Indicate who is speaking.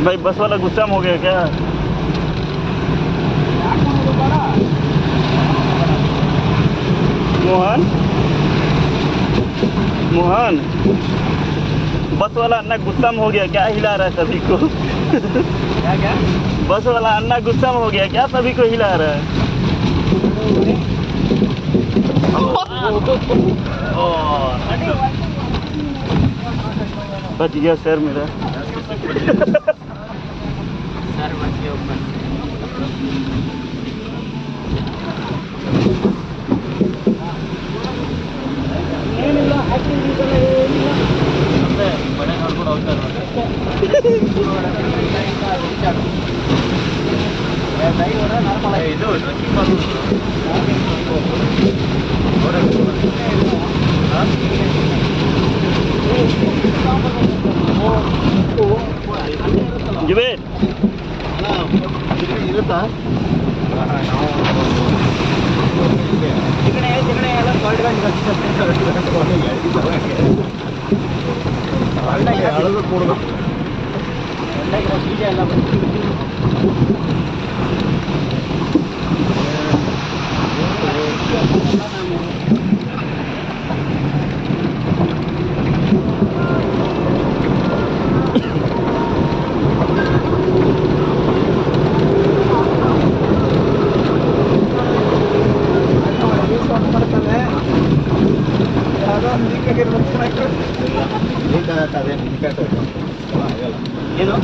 Speaker 1: भाई बस वाला गुस्सा में हो गया क्या? मोहन मोहन बस वाला अन्ना गुस्सा में हो गया क्या? हिला रहा है सभी को।
Speaker 2: क्या क्या?
Speaker 1: बस वाला अन्ना गुस्सा में हो गया क्या? सभी को हिला रहा है। बच गया सर मेरा।
Speaker 2: सर बच गया ऊपर। ಬಡೆ ನೋಡ್ಕೊಂಡು ಹೋಗ್ತಾರೆ ಇದು
Speaker 1: ಜುಬೇರ್
Speaker 2: ಇರುತ್ತಾ ಚಿಕಣೆ ಎಲ್ಲ ಬೀಜ ಎಲ್ಲ ಏನು